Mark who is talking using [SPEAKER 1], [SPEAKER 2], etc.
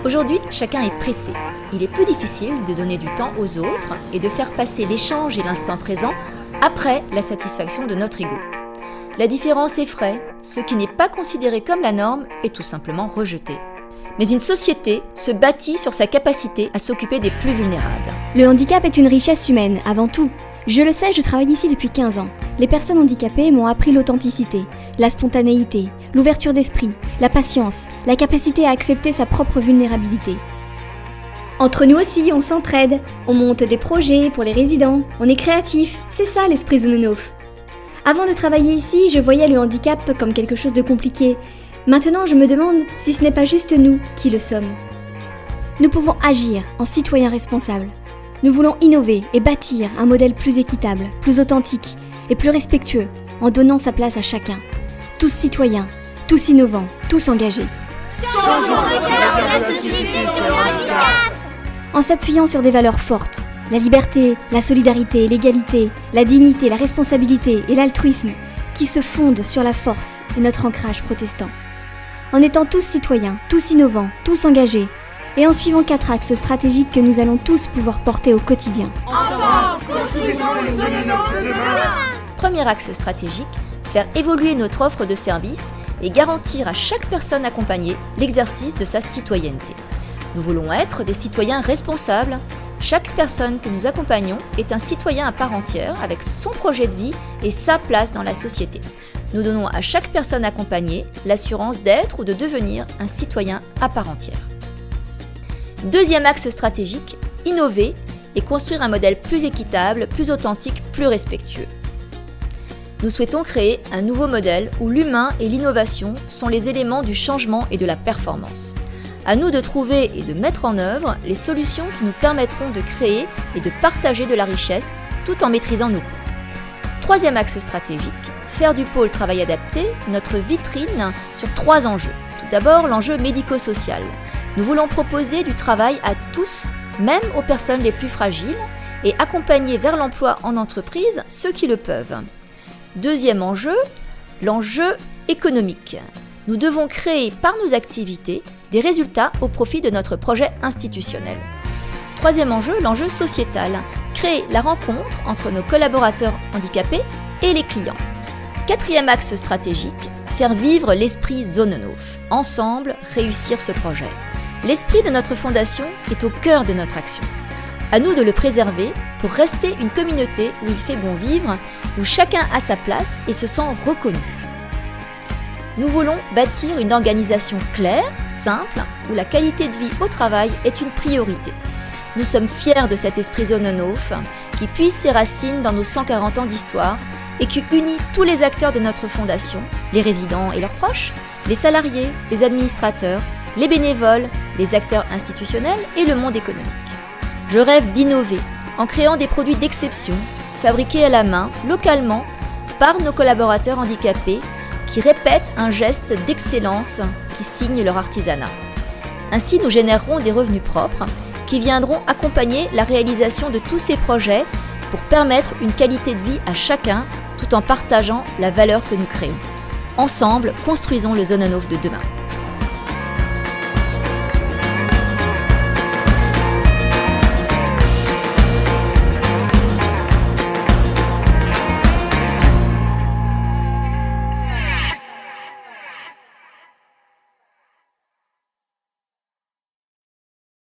[SPEAKER 1] Aujourd'hui, chacun est pressé. Il est plus difficile de donner du temps aux autres et de faire passer l'échange et l'instant présent après la satisfaction de notre ego. La différence effraie, ce qui n'est pas considéré comme la norme est tout simplement rejeté. Mais une société se bâtit sur sa capacité à s'occuper des plus vulnérables.
[SPEAKER 2] Le handicap est une richesse humaine, avant tout. Je le sais, je travaille ici depuis 15 ans. Les personnes handicapées m'ont appris l'authenticité, la spontanéité, l'ouverture d'esprit, la patience, la capacité à accepter sa propre vulnérabilité. Entre nous aussi, on s'entraide, on monte des projets pour les résidents, on est créatif, c'est ça l'esprit Zononov. Avant de travailler ici, je voyais le handicap comme quelque chose de compliqué. Maintenant, je me demande si ce n'est pas juste nous qui le sommes. Nous pouvons agir en citoyens responsables. Nous voulons innover et bâtir un modèle plus équitable, plus authentique et plus respectueux, en donnant sa place à chacun. Tous citoyens, tous innovants, tous engagés.
[SPEAKER 3] Changeons le regard de la société sur le handicap.
[SPEAKER 2] En s'appuyant sur des valeurs fortes, la liberté, la solidarité, l'égalité, la dignité, la responsabilité et l'altruisme, qui se fondent sur la force et notre ancrage protestant. En étant tous citoyens, tous innovants, tous engagés, et en suivant 4 axes stratégiques que nous allons tous pouvoir porter au quotidien.
[SPEAKER 3] Ensemble, construisons le Zononov de demain.
[SPEAKER 1] Premier axe stratégique, faire évoluer notre offre de services et garantir à chaque personne accompagnée l'exercice de sa citoyenneté. Nous voulons être des citoyens responsables. Chaque personne que nous accompagnons est un citoyen à part entière avec son projet de vie et sa place dans la société. Nous donnons à chaque personne accompagnée l'assurance d'être ou de devenir un citoyen à part entière. Deuxième axe stratégique, innover et construire un modèle plus équitable, plus authentique, plus respectueux. Nous souhaitons créer un nouveau modèle où l'humain et l'innovation sont les éléments du changement et de la performance. À nous de trouver et de mettre en œuvre les solutions qui nous permettront de créer et de partager de la richesse tout en maîtrisant nos coûts. Troisième axe stratégique, faire du pôle travail adapté notre vitrine sur 3 enjeux. Tout d'abord, l'enjeu médico-social. Nous voulons proposer du travail à tous, même aux personnes les plus fragiles, et accompagner vers l'emploi en entreprise ceux qui le peuvent. Deuxième enjeu, l'enjeu économique. Nous devons créer par nos activités des résultats au profit de notre projet institutionnel. Troisième enjeu, l'enjeu sociétal. Créer la rencontre entre nos collaborateurs handicapés et les clients. Quatrième axe stratégique, faire vivre l'esprit Zononov. Ensemble, réussir ce projet. L'esprit de notre fondation est au cœur de notre action. À nous de le préserver pour rester une communauté où il fait bon vivre, où chacun a sa place et se sent reconnu. Nous voulons bâtir une organisation claire, simple, où la qualité de vie au travail est une priorité. Nous sommes fiers de cet esprit Zononov qui puise ses racines dans nos 140 ans d'histoire et qui unit tous les acteurs de notre fondation, les résidents et leurs proches, les salariés, les administrateurs, les bénévoles, les acteurs institutionnels et le monde économique. Je rêve d'innover en créant des produits d'exception, fabriqués à la main, localement, par nos collaborateurs handicapés qui répètent un geste d'excellence qui signe leur artisanat. Ainsi, nous générerons des revenus propres qui viendront accompagner la réalisation de tous ces projets pour permettre une qualité de vie à chacun tout en partageant la valeur que nous créons. Ensemble, construisons le Zononov de demain.